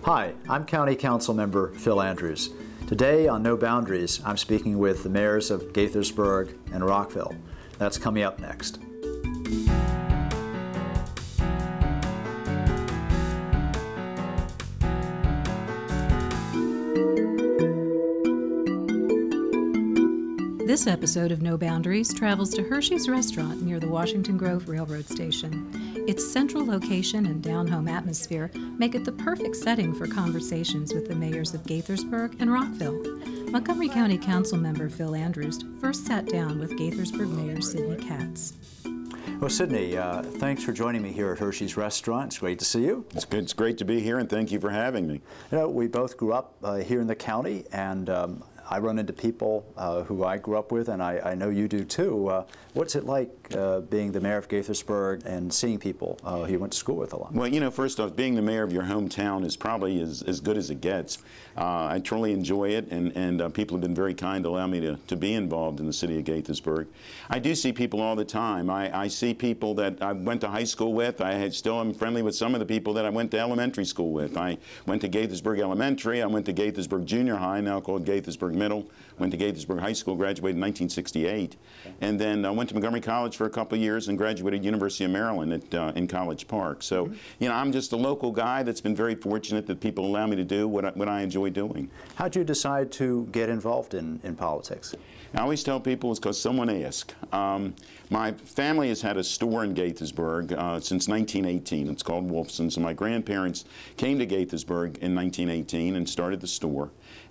Hi, I'm County Councilmember Phil Andrews. Today on No Boundaries, I'm speaking with the mayors of Gaithersburg and Rockville. That's coming up next. This episode of No Boundaries travels to Hershey's Restaurant near the Washington Grove Railroad Station. Its central location and down-home atmosphere make it the perfect setting for conversations with the mayors of Gaithersburg and Rockville. Montgomery County Councilmember Phil Andrews first sat down with Gaithersburg Mayor Sidney Katz. Well, Sidney, thanks for joining me here at Hershey's Restaurant. It's great to see you. It's good. It's great to be here, and thank you for having me. You know, we both grew up here in the county, and I run into people who I grew up with, and I know you do too. What's it like being the mayor of Gaithersburg and seeing people you went to school with a lot? Well, you know, first off, being the mayor of your hometown is probably as good as it gets. I truly enjoy it, and people have been very kind to allow me to be involved in the city of Gaithersburg. I do see people all the time. I see people that I went to high school with. I still am friendly with some of the people that I went to elementary school with. I went to Gaithersburg Elementary. I went to Gaithersburg Junior High, now called Gaithersburg Middle. Went to Gaithersburg High School, graduated in 1968. And then went to Montgomery College for a couple of years and graduated University of Maryland in College Park. So, you know, I'm just a local guy that's been very fortunate that people allow me to do what I enjoy doing. How'd you decide to get involved in politics? I always tell people it's because someone asked. My family has had a store in Gaithersburg since 1918. It's called Wolfson's. And my grandparents came to Gaithersburg in 1918 and started the store.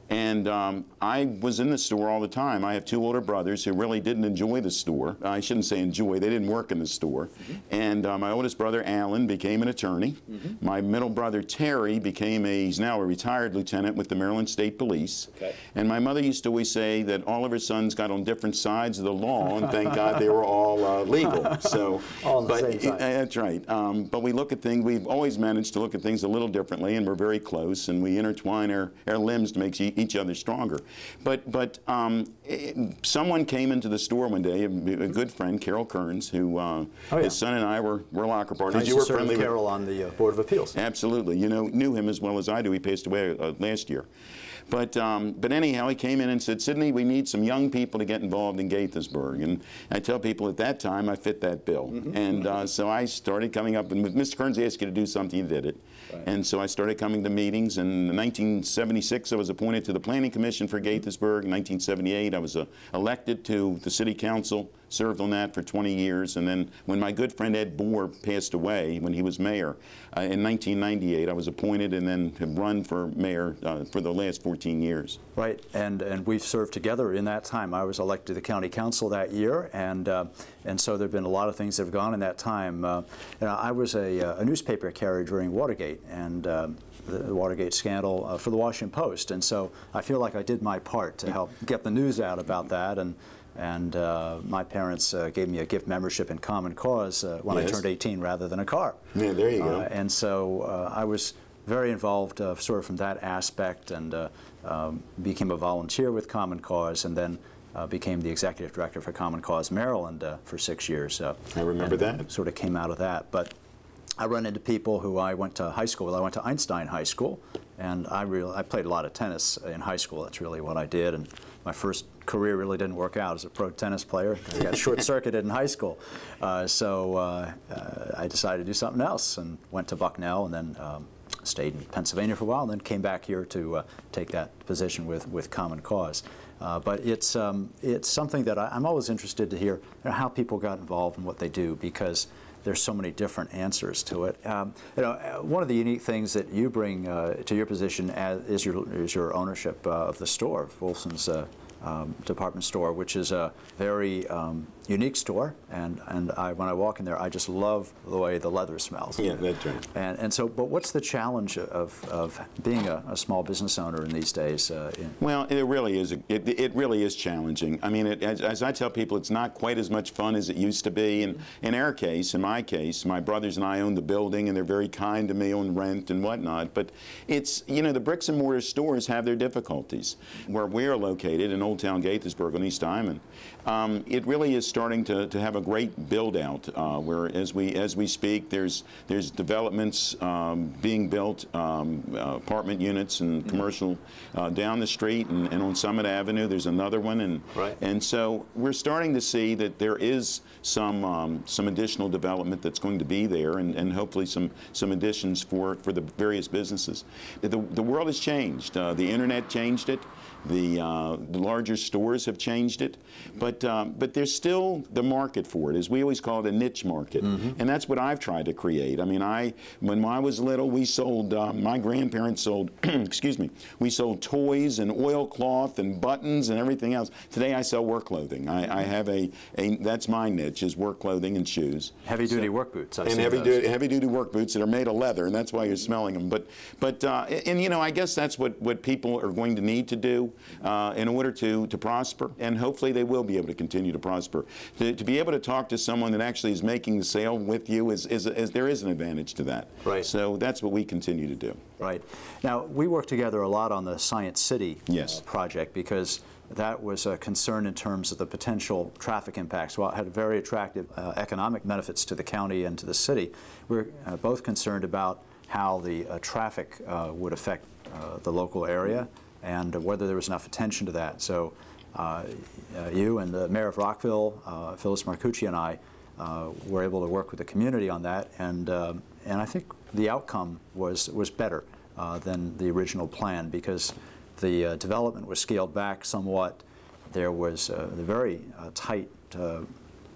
And I was in the store all the time. I have two older brothers who really didn't enjoy the store. I shouldn't say enjoy, they didn't work in the store. And my oldest brother, Alan, became an attorney. My middle brother, Terry, he's now a retired lieutenant with the Maryland State Police. And my mother used to always say that all of her sons got on different sides of the law, and thank God they were all legal. So, all on the same side. That's right. But we look at things, we've always managed to look at things a little differently, and we're very close, and we intertwine our limbs to make each other stronger. But someone came into the store one day, a good friend, Carol Kearns, who his son and I were locker partners. You were friendly with Carol on the Board of Appeals. Absolutely. You know, knew him as well as I do. He passed away last year. But anyhow, he came in and said, Sidney, we need some young people to get involved in Gaithersburg. And I tell people at that time I fit that bill. And so I started coming up, and Mr. Kearns asked you to do something, you did it. And so I started coming to meetings. And in 1976, I was appointed to the Planning Commission for Gaithersburg. In 1978, I was elected to the City Council, served on that for 20 years. And then when my good friend Ed Bohr passed away, when he was mayor, in 1998, I was appointed and then have run for mayor for the last 14 years. Right, and we've served together in that time. I was elected to the county council that year, and so there have been a lot of things that have gone in that time. You know, I was a newspaper carrier during Watergate, and the Watergate scandal for the Washington Post, and so I feel like I did my part to help get the news out about that. And my parents gave me a gift membership in Common Cause when I turned 18 rather than a car. Yeah, there you go. And so I was very involved sort of from that aspect, and became a volunteer with Common Cause, and then became the executive director for Common Cause Maryland for 6 years. I remember that. Sort of came out of that. But I run into people who I went to high school with. I went to Einstein High School, and I played a lot of tennis in high school. That's really what I did. And my first career really didn't work out as a pro tennis player. I got short-circuited in high school. So I decided to do something else and went to Bucknell, and then stayed in Pennsylvania for a while, and then came back here to take that position with Common Cause. But it's something that I'm always interested to hear, how people got involved and what they do, because there's so many different answers to it. You know, one of the unique things that you bring to your position is your ownership of the store, Wolfson's department store, which is a very unique store, and when I walk in there, I just love the way the leather smells. Yeah, that's right. And so, but what's the challenge of being a small business owner in these days? Well, it really is. It really is challenging. I mean, as I tell people, it's not quite as much fun as it used to be. And in our case, in my case, my brothers and I own the building, and they're very kind to me on rent and whatnot. But it's, you know, the bricks and mortar stores have their difficulties. Where we are located, an Old Town Gaithersburg on East Diamond, it really is starting to have a great build out where as we speak there's developments being built, apartment units and commercial down the street, and on Summit Avenue there's another one, and so we're starting to see that there is some additional development that's going to be there, and hopefully some additions for the various businesses. The world has changed. The internet changed it. The larger stores have changed it, but there's still the market for it, as we always call it, a niche market, and that's what I've tried to create. I mean, when I was little, we sold. My grandparents sold. Excuse me. We sold toys and oilcloth and buttons and everything else. Today, I sell work clothing. I have that's my niche, is work clothing and shoes. Heavy-duty work boots. And heavy-duty work boots that are made of leather, and that's why you're smelling them. But you know, I guess that's what people are going to need to do in order to prosper, and hopefully they will be able to continue to prosper. To be able to talk to someone that actually is making the sale with you there is an advantage to that. Right. So that's what we continue to do. Right. Now, we work together a lot on the Science City project, because that was a concern in terms of the potential traffic impacts. While it had very attractive economic benefits to the county and to the city, we're both concerned about how the traffic would affect the local area, and whether there was enough attention to that. So you and the Mayor of Rockville, Phyllis Marcuccio, and I were able to work with the community on that, and I think the outcome was better than the original plan, because the development was scaled back somewhat. There was the very tight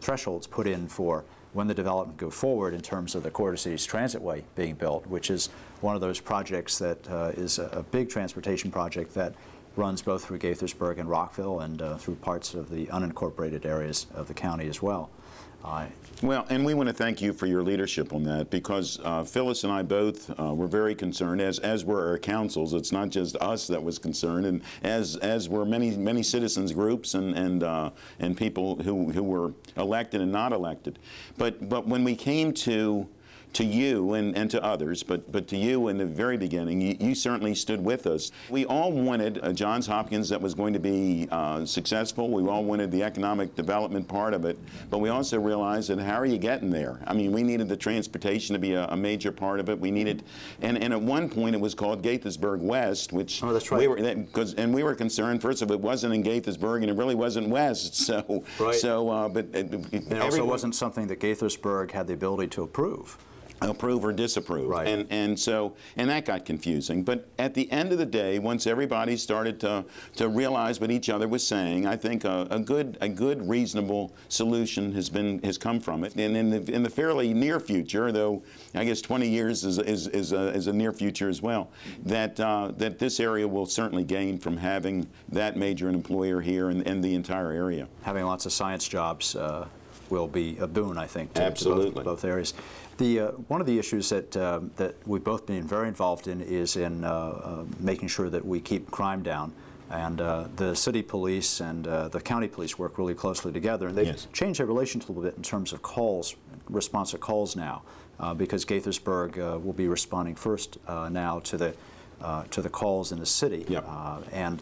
thresholds put in for when the development go forward in terms of the Corridor Cities Transitway being built, which is one of those projects that is a big transportation project that runs both through Gaithersburg and Rockville, and through parts of the unincorporated areas of the county as well. Well, and we want to thank you for your leadership on that, because Phyllis and I both were very concerned, as were our councils. It's not just us that was concerned, and as were many citizens groups and people who were elected and not elected. But when we came to you and to others, but to you in the very beginning, you certainly stood with us. We all wanted a Johns Hopkins that was going to be successful. We all wanted the economic development part of it, but we also realized that how are you getting there? I mean, we needed the transportation to be a major part of it. We needed, and at one point it was called Gaithersburg West, which we were concerned. First of all, it wasn't in Gaithersburg, and it really wasn't west. So, but it also wasn't something that Gaithersburg had the ability to approve or disapprove, and that got confusing. But at the end of the day, once everybody started to realize what each other was saying, I think a good reasonable solution has come from it. And in the fairly near future, though I guess 20 years is a near future as well, that this area will certainly gain from having that major employer here and the entire area. Having lots of science jobs will be a boon, I think, to both areas. One of the issues that we've both been very involved in is in making sure that we keep crime down. And the city police and the county police work really closely together, and they've changed their relationship a little bit in terms of calls, response to calls now, because Gaithersburg will be responding first now to the calls in the city. And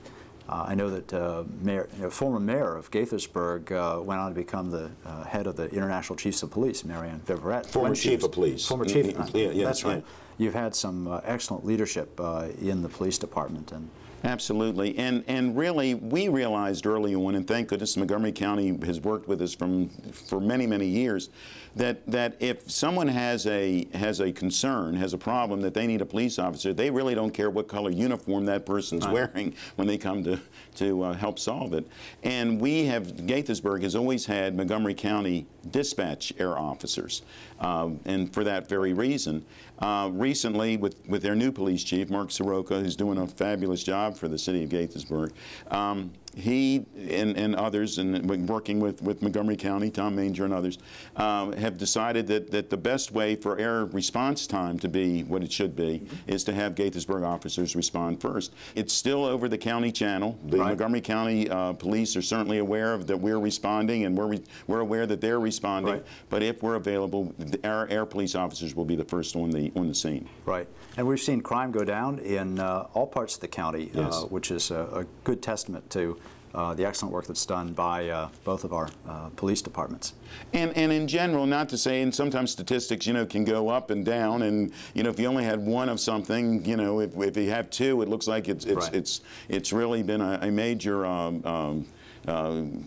I know that former mayor of Gaithersburg went on to become the head of the International Chiefs of Police, Marianne Viverette. Former chief of police. Former chief. That's right. You've had some excellent leadership in the police department. Absolutely, and really, we realized early on, and thank goodness Montgomery County has worked with us for many years, that if someone has a concern, has a problem, that they need a police officer, they really don't care what color uniform that person's wearing when they come to help solve it. And Gaithersburg has always had Montgomery County dispatch air officers, and for that very reason. Recently, with their new police chief, Mark Soroka, who's doing a fabulous job for the city of Gaithersburg, he and others, and working with Montgomery County, Tom Manger and others, have decided that the best way for air response time to be what it should be is to have Gaithersburg officers respond first. It's still over the county channel. The Montgomery County police are certainly aware of that we're responding, and we're aware that they're responding. But if we're available, our air police officers will be the first on the scene. Right. And we've seen crime go down in all parts of the county, which is a good testament to the excellent work that's done by both of our police departments. And in general, not to say, and sometimes statistics, you know, can go up and down, and you know, if you only had one of something, you know, if you have two, it looks like it's really been a major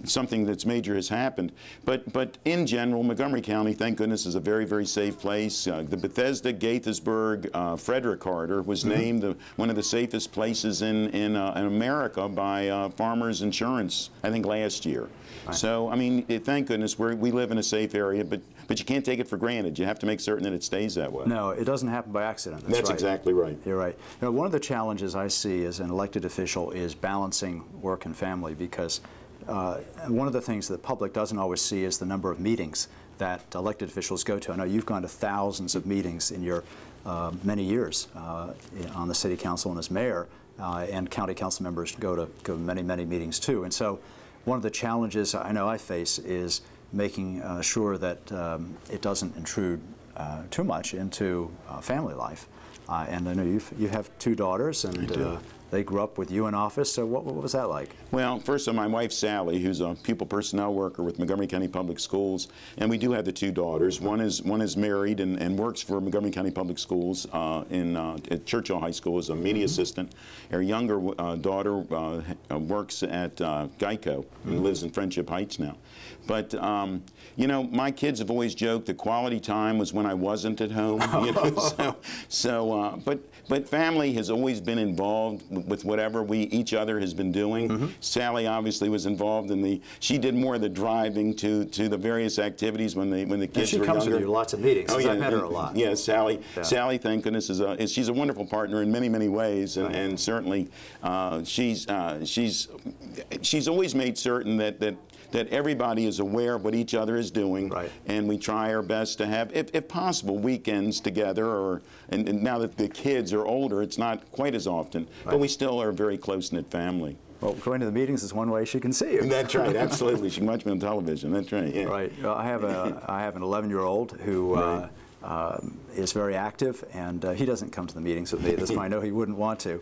something that's major has happened. But in general, Montgomery County, thank goodness, is a very, very safe place. The Bethesda, Gaithersburg, Frederick corridor was named one of the safest places in America by Farmers Insurance, I think, last year. Right. So, I mean, thank goodness we live in a safe area, but you can't take it for granted. You have to make certain that it stays that way. No, it doesn't happen by accident. That's right. Exactly right. You're right. You know, one of the challenges I see as an elected official is balancing work and family, because one of the things that the public doesn't always see is the number of meetings that elected officials go to. I know you've gone to thousands of meetings in your many years on the city council and as mayor, and county council members go to many, many meetings too. And so one of the challenges I know I face is making sure that it doesn't intrude too much into family life. And I know you have two daughters, and they grew up with you in office, so what was that like? Well, first of all, my wife Sally, who's a pupil personnel worker with Montgomery County Public Schools, and we do have the two daughters. One is married and works for Montgomery County Public Schools at Churchill High School as a media assistant. Our younger daughter works at Geico and lives in Friendship Heights now. But you know, my kids have always joked that quality time was when I wasn't at home. You know? But family has always been involved with whatever each other has been doing. Sally obviously was involved in she did more of the driving to the various activities when the kids were younger. She comes with you to lots of meetings. Oh, yeah, I've met her a lot. Yeah, Sally, thank goodness, she's a wonderful partner in many, many ways, and certainly she's always made certain that everybody is aware of what each other is doing, and we try our best to have, if possible, weekends together. And now that the kids are older, it's not quite as often, but we still are a very close-knit family. Well, going to the meetings is one way she can see you. That's right, absolutely. She can watch me on television. That's right. Yeah. Right. Well, I have an 11-year-old who is very active, and he doesn't come to the meetings with me. At this point, I know he wouldn't want to.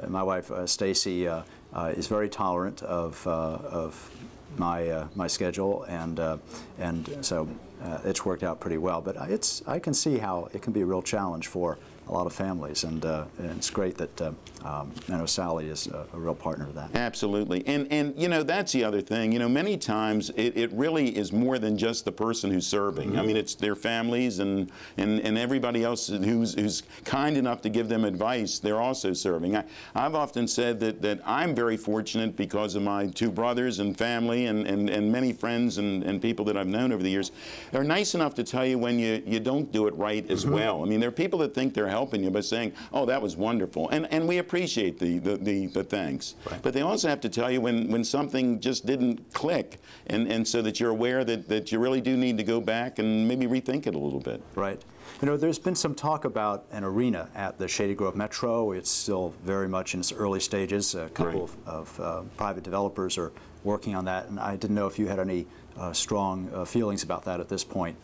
My wife Stacy is very tolerant of my schedule, and so it's worked out pretty well. But I can see how it can be a real challenge for a lot of families, and it's great that I know Sally is a real partner to that. Absolutely, and you know, that's the other thing. You know, many times it really is more than just the person who's serving. I mean, it's their families and everybody else who's kind enough to give them advice. They're also serving. I've often said that I'm very fortunate because of my two brothers and family and many friends and people that I've known over the years. They're nice enough to tell you when you don't do it right as well. I mean, there are people that think they're helping you by saying, "Oh, that was wonderful," and we appreciate the thanks. But they also have to tell you when something just didn't click, and so that you're aware that you really do need to go back and maybe rethink it a little bit. Right. You know, there's been some talk about an arena at the Shady Grove Metro. It's still very much in its early stages. A couple of private developers are working on that, and I didn't know if you had any strong feelings about that at this point.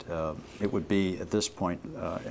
It would be, at this point,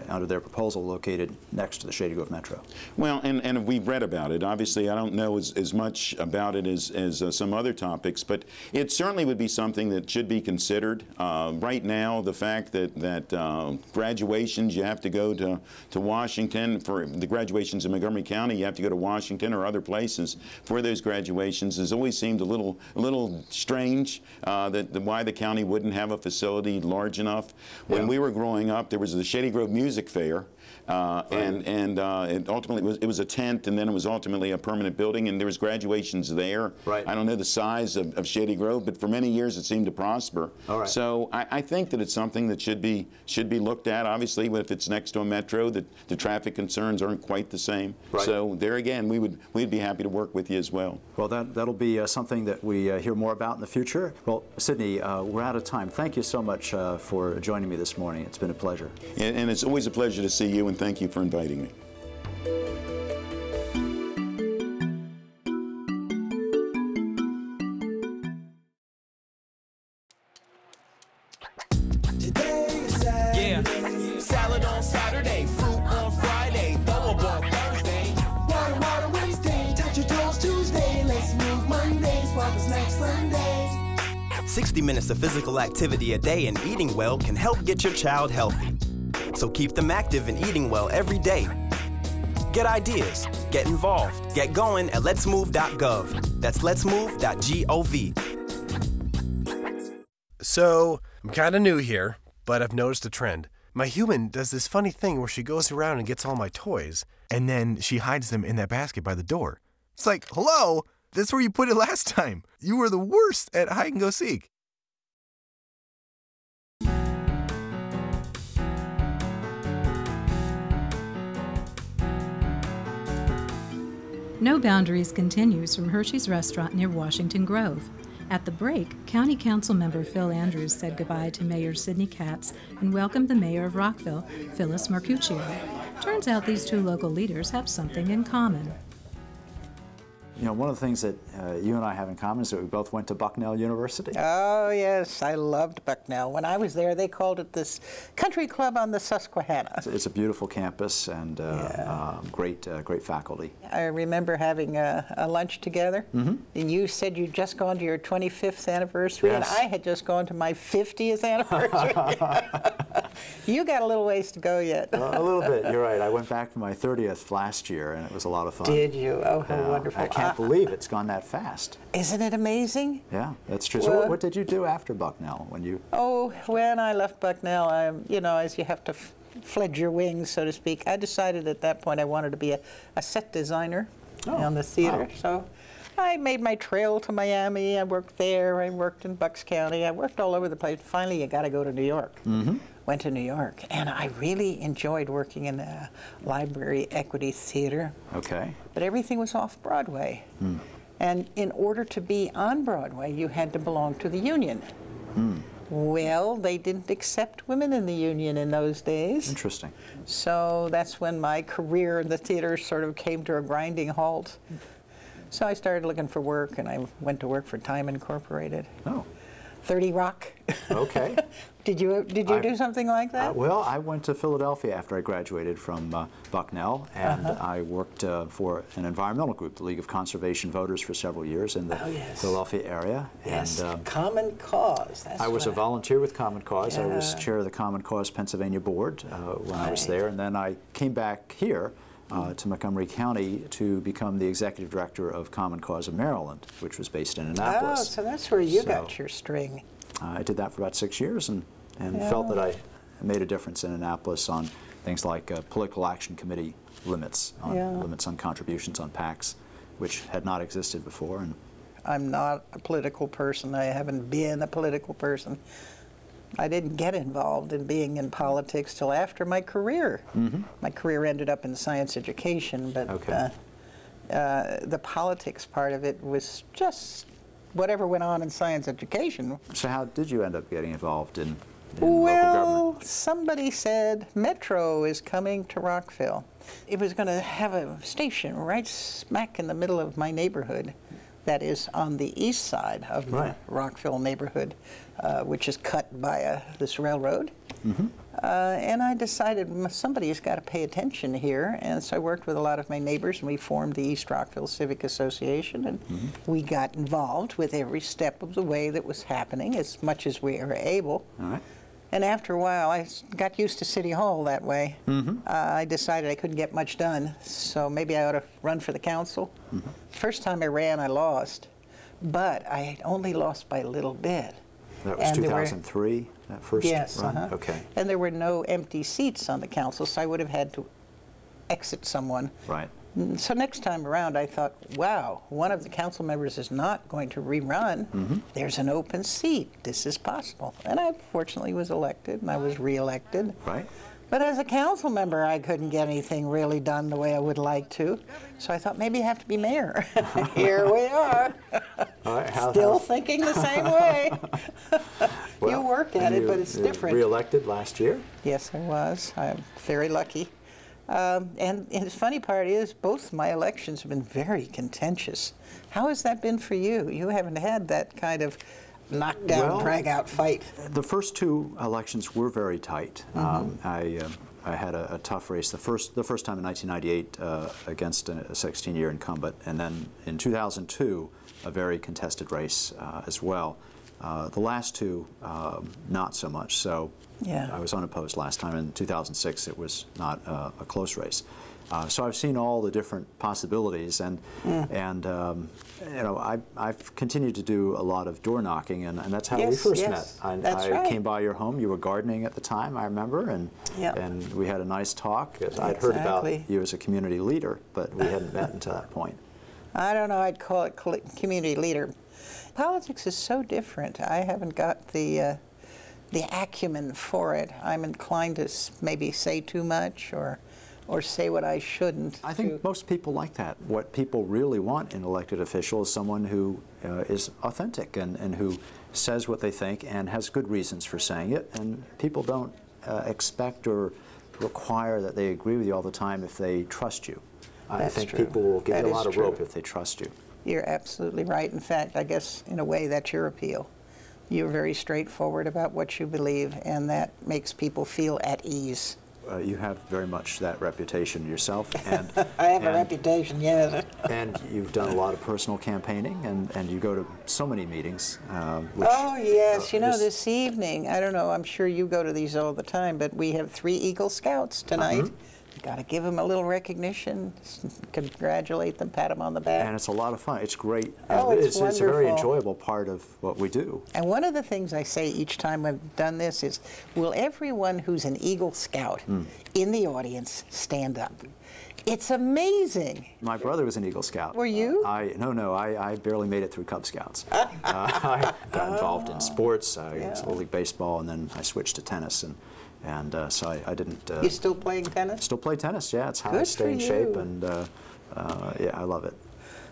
under their proposal, located next to the Shady Grove Metro. Well, and we've read about it. Obviously, I don't know as much about it as some other topics, but it certainly would be something that should be considered. Right now, the fact that graduations, you have to go to Washington. For the graduations in Montgomery County, you have to go to Washington or other places for those graduations. Has always seemed a little strange why the county wouldn't have a facility large enough. When we were growing up, there was the Shady Grove Music Fair, and it ultimately it was a tent, and then it was ultimately a permanent building, and there was graduations there. I don't know the size of Shady Grove, but for many years it seemed to prosper. So I think that it's something that should be looked at. Obviously, if it's next to a metro, the traffic concerns aren't quite the same. So there again, we'd be happy to work with you as well. Well, that'll be something that we hear more about in the future. Well, Sidney, we're out of time. Thank you so much for joining me this morning. It's been a pleasure. And it's always a pleasure to see you, and thank you for inviting me. Salad on Saturday, fruit on Friday, throw a ball Thursday. Water Wednesday, touch your toes Tuesday. Let's move Mondays, 60 minutes of physical activity a day and eating well can help get your child healthy. So keep them active and eating well every day. Get ideas, get involved, get going at letsmove.gov. That's letsmove.gov. So, I'm kind of new here, but I've noticed a trend. My human does this funny thing where she goes around and gets all my toys, and then she hides them in that basket by the door. It's like, hello, that's where you put it last time. You were the worst at hide and go seek. No Boundaries continues from Hershey's Restaurant near Washington Grove. At the break, County Councilmember Phil Andrews said goodbye to Mayor Sidney Katz and welcomed the mayor of Rockville, Phyllis Marcuccio. Turns out these two local leaders have something in common. You know, one of the things that you and I have in common is that we both went to Bucknell University. Oh, yes, I loved Bucknell. When I was there, they called it this country club on the Susquehanna. It's a beautiful campus and great faculty. I remember having a lunch together, and you said you'd just gone to your 25th anniversary, yes. and I had just gone to my 50th anniversary. You got a little ways to go yet. A little bit, you're right. I went back for my 30th last year, and it was a lot of fun. Did you? Oh, how wonderful. I can't believe it's gone that fast. Isn't it amazing? Yeah, that's true. Well, so what did you do after Bucknell when you... Oh, when I left Bucknell, you know, as you have to fledge your wings, so to speak, I decided at that point I wanted to be a set designer on the theater. Wow. So I made my trail to Miami. I worked there. I worked in Bucks County. I worked all over the place. Finally, you got to go to New York. Went to New York, and I really enjoyed working in the Library Equity Theater. Okay. But everything was off Broadway. And in order to be on Broadway, you had to belong to the union. Well, they didn't accept women in the union in those days. Interesting. So that's when my career in the theater sort of came to a grinding halt. So I started looking for work, and I went to work for Time Incorporated. Oh. 30 Rock. Okay. Did you do something like that? Well, I went to Philadelphia after I graduated from Bucknell, and I worked for an environmental group, the League of Conservation Voters, for several years in the Philadelphia area. Yes, and, Common Cause. That's I was a volunteer with Common Cause. Yeah. I was chair of the Common Cause Pennsylvania board when I was there, and then I came back here to Montgomery County to become the executive director of Common Cause of Maryland, which was based in Annapolis. Oh, so that's where you got your string. I did that for about 6 years and felt that I made a difference in Annapolis on things like political action committee limits on contributions on PACs, which had not existed before. And I'm not a political person. I haven't been a political person. I didn't get involved in being in politics till after my career. My career ended up in science education, but the politics part of it was just whatever went on in science education. So how did you end up getting involved in local government? Somebody said Metro is coming to Rockville. It was going to have a station right smack in the middle of my neighborhood. That is on the east side of the Rockville neighborhood, which is cut by this railroad. And I decided somebody's got to pay attention here, and so I worked with a lot of my neighbors, and we formed the East Rockville Civic Association, and we got involved with every step of the way that was happening as much as we were able. And after a while, I got used to City Hall that way. I decided I couldn't get much done, so maybe I ought to run for the council. First time I ran, I lost, but I only lost by a little bit. That was 2003, that first run? Okay. And there were no empty seats on the council, so I would have had to exit someone. Right. So next time around, I thought, wow, one of the council members is not going to rerun. There's an open seat. This is possible. And I fortunately was elected, and I was reelected. Right. But as a council member, I couldn't get anything really done the way I would like to. So I thought maybe I have to be mayor. Here we are. Still thinking the same way. Well, you work at it, but it's different. Reelected last year? Yes, I was. I'm very lucky. And the funny part is both my elections have been very contentious. How has that been for you? You haven't had that kind of knockdown, drag-out fight. The first two elections were very tight. I had a tough race the first time in 1998 against a 16-year incumbent, and then in 2002 a very contested race as well. The last two, not so much. So Yeah. I was unopposed last time. In 2006, it was not a close race. So I've seen all the different possibilities, and you know, I've continued to do a lot of door knocking, and that's how we first met. I came by your home. You were gardening at the time, I remember, and we had a nice talk. I'd heard about you as a community leader, but we hadn't met until that point. I don't know. I'd call it community leader. Politics is so different. I haven't got the acumen for it. I'm inclined to maybe say too much or say what I shouldn't. I think most people like that. What people really want in elected official is someone who is authentic and who says what they think and has good reasons for saying it. And people don't expect or require that they agree with you all the time if they trust you. I think people will give you a lot of rope if they trust you. You're absolutely right. In fact, I guess in a way that's your appeal. You're very straightforward about what you believe, and that makes people feel at ease. You have very much that reputation yourself. And, I have a reputation, yes. And you've done a lot of personal campaigning, and you go to so many meetings. Oh, yes. You know, this evening, I don't know, I'm sure you go to these all the time, but we have 3 Eagle Scouts tonight. Got to give them a little recognition, congratulate them, pat them on the back. And it's a lot of fun. It's great. Oh, it's wonderful. It's a very enjoyable part of what we do. And one of the things I say each time I've done this is, will everyone who's an Eagle Scout in the audience stand up? It's amazing. My brother was an Eagle Scout. Were you? No, I barely made it through Cub Scouts. I got involved in sports, Little League Baseball, and then I switched to tennis. And so I didn't... You still playing tennis? Still play tennis, yeah. It's how I stay in shape, and yeah, I love it.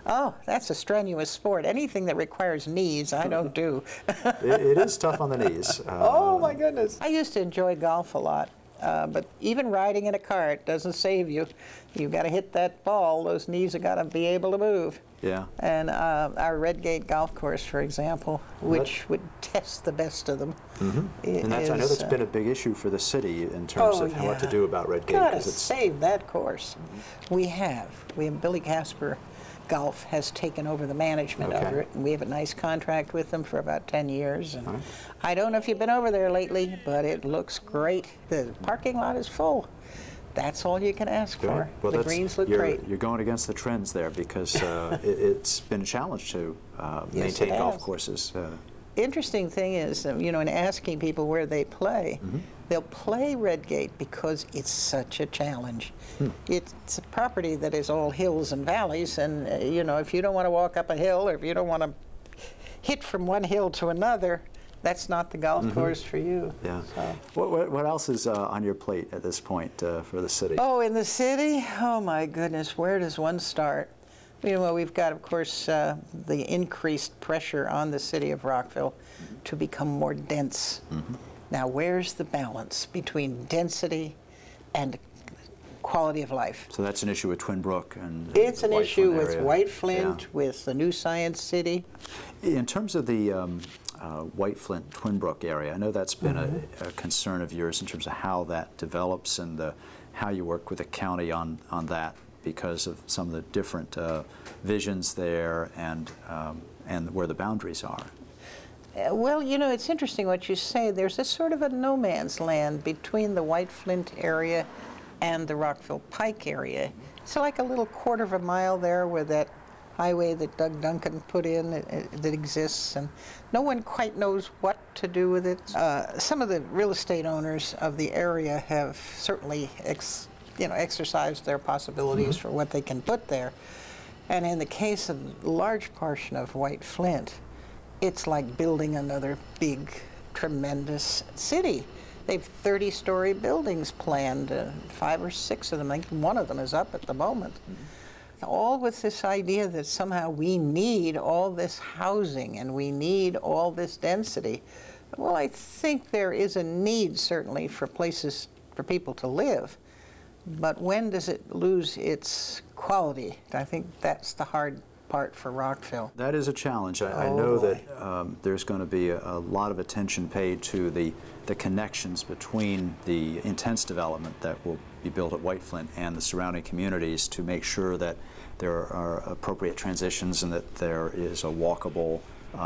Oh, that's a strenuous sport. Anything that requires knees, I don't do. It is tough on the knees. Oh, my goodness. I used to enjoy golf a lot, but even riding in a cart doesn't save you. You've got to hit that ball. Those knees have got to be able to move. Yeah. And our Redgate golf course, for example, which would test the best of them. And I know that's been a big issue for the city in terms of what to do about Redgate. Gotta save that course. We have Billy Casper Golf has taken over the management over it, and we have a nice contract with them for about 10 years. And I don't know if you've been over there lately, but it looks great. The parking lot is full. That's all you can ask for. Well, the greens look great. You're going against the trends there because it's been a challenge to maintain golf courses. Interesting thing is, you know, in asking people where they play, they'll play Redgate because it's such a challenge. It's a property that is all hills and valleys, and you know, if you don't want to walk up a hill or if you don't want to hit from one hill to another, that's not the golf course for you. Yeah. So. What else is on your plate at this point for the city? Oh, in the city? Oh my goodness, where does one start? You know, we've got, of course, the increased pressure on the city of Rockville to become more dense. Now, where's the balance between density and quality of life? So that's an issue with Twin Brook and it's an issue Flint with area. White Flint, with the new Science City. In terms of the White Flint, Twin Brook area, I know that's been a concern of yours in terms of how that develops and how you work with the county on that, because of some of the different visions there and where the boundaries are. Well, you know, it's interesting what you say. There's a sort of a no man's land between the White Flint area and the Rockville Pike area. It's like a little quarter of a mile there where that highway that Doug Duncan put in that exists, and no one quite knows what to do with it. Some of the real estate owners of the area have certainly exercised their possibilities for what they can put there. And in the case of a large portion of White Flint, it's like building another big, tremendous city. They've 30-story buildings planned, 5 or 6 of them. I think one of them is up at the moment. All with this idea that somehow we need all this housing and we need all this density. Well, I think there is a need, certainly, for places for people to live. But when does it lose its quality? I think that's the hard part for Rockville. That is a challenge. I know that there's going to be a lot of attention paid to the connections between the intense development that will be built at White Flint and the surrounding communities to make sure that there are appropriate transitions and that there is a walkable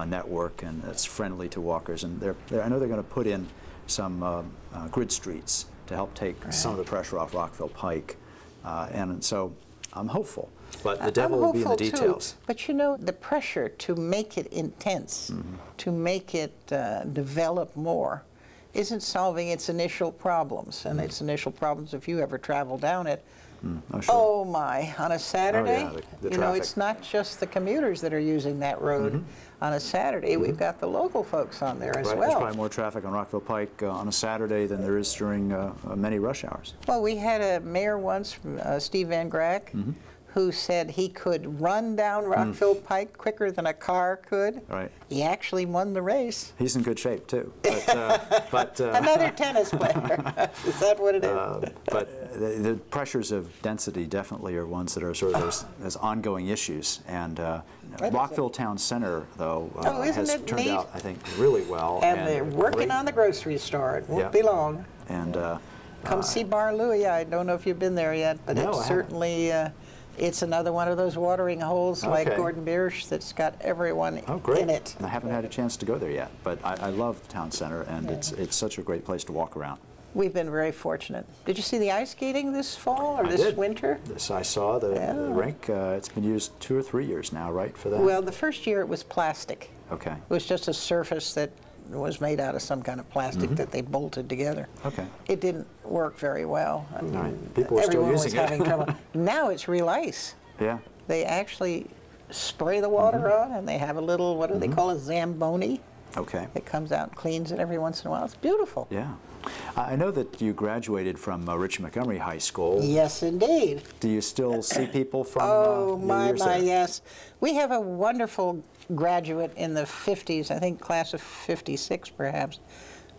network, and it's friendly to walkers. And I know they're going to put in some grid streets to help take some of the pressure off Rockville Pike. And so I'm hopeful. But the devil will be in the details. Too. But you know, the pressure to make it intense, to make it develop more, isn't solving its initial problems. And its initial problems, if you ever travel down it, oh, sure. Oh my, on a Saturday, oh, yeah, the you know, traffic. it's not just the commuters that are using that road. On a Saturday, we've got the local folks on there as Right. well. There's probably more traffic on Rockville Pike on a Saturday than there is during many rush hours. Well, we had a mayor once, Steve Van Grack, who said he could run down Rockville Pike quicker than a car could. Right. He actually won the race. He's in good shape, too. But, Another tennis player. Is that what it is? But the pressures of density definitely are ones that are sort of as ongoing issues. And Rockville Town Center, though, has turned out, I think, really well. And they're working on the grocery store. It won't be long. And come see Bar Louie. I don't know if you've been there yet, but No, it's certainly it's another one of those watering holes like Gordon Biersch that's got everyone in it. I haven't had a chance to go there yet, but I love the town center, and it's such a great place to walk around. We've been very fortunate. Did you see the ice skating this fall or this winter? I saw the rink. It's been used 2 or 3 years now, right, for that? Well, the first year it was plastic. Okay. It was just a surface that was made out of some kind of plastic that they bolted together. Okay. It didn't work very well. I mean, right. People were still everyone was using it. having trouble. Now it's real ice. Yeah. They actually spray the water on, and they have a little, what do they call it, Zamboni? Okay. It comes out and cleans it every once in a while. It's beautiful. Yeah. I know that you graduated from Richard Montgomery High School. Yes, indeed. Do you still see people from Oh, your years my, there? yes. We have a wonderful graduate in the 50s, I think class of 56 perhaps,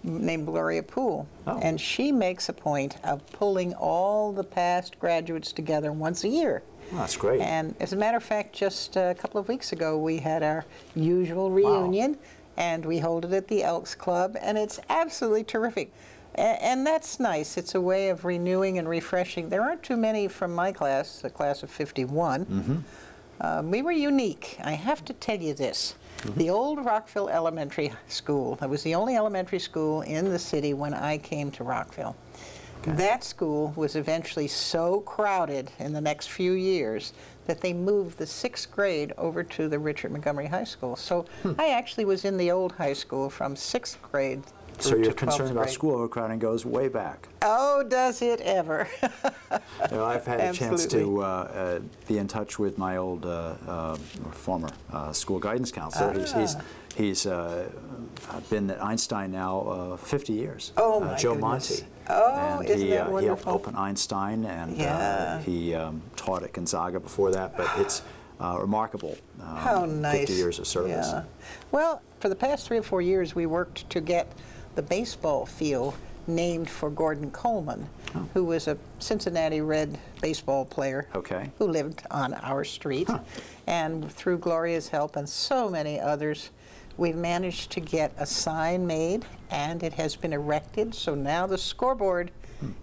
named Gloria Poole. Oh. And she makes a point of pulling all the past graduates together once a year. Oh, that's great. And as a matter of fact, just a couple of weeks ago, we had our usual reunion, and we hold it at the Elks Club, and it's absolutely terrific. And that's nice. It's a way of renewing and refreshing. There aren't too many from my class, the class of 51. We were unique. I have to tell you this. The old Rockville Elementary School, that was the only elementary school in the city when I came to Rockville. Okay. That school was eventually so crowded in the next few years that they moved the 6th grade over to the Richard Montgomery High School. So I actually was in the old high school from 6th grade So to your 12th concern about grade. school overcrowding goes way back. Oh, does it ever? You know, I've had a chance to be in touch with my old former school guidance counselor. He's been at Einstein now 50 years. Oh, my Joe goodness. Monty. Oh, and isn't he that helped wonderful? open Einstein, and Yeah. he taught at Gonzaga before that. But it's remarkable. How nice. 50 years of service. Yeah. Well, for the past 3 or 4 years, we worked to get the baseball field named for Gordon Coleman, who was a Cincinnati Red baseball player who lived on our street. And through Gloria's help and so many others, we've managed to get a sign made, and it has been erected. So now the scoreboard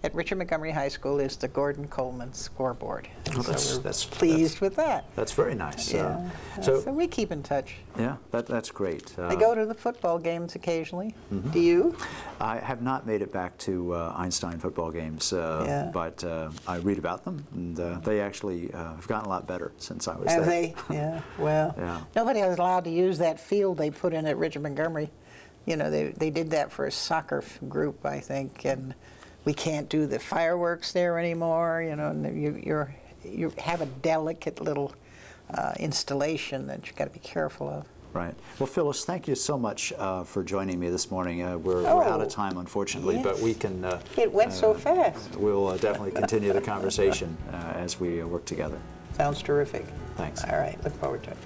at Richard Montgomery High School is the Gordon Coleman scoreboard. Well, so we're pleased with that. That's very nice. Yeah. So we keep in touch. Yeah, that's great. I go to the football games occasionally. Do you? I have not made it back to Einstein football games, but I read about them, and they actually have gotten a lot better since I was there. Have they? Yeah. Well, nobody was allowed to use that field they put in at Richard Montgomery. You know, they did that for a soccer group, I think, and we can't do the fireworks there anymore. You know, and you have a delicate little installation that you got to be careful of. Right. Well, Phyllis, thank you so much for joining me this morning. We're out of time, unfortunately, but we can. It went so fast. We'll definitely continue the conversation as we work together. Sounds terrific. Thanks. All right. Look forward to it.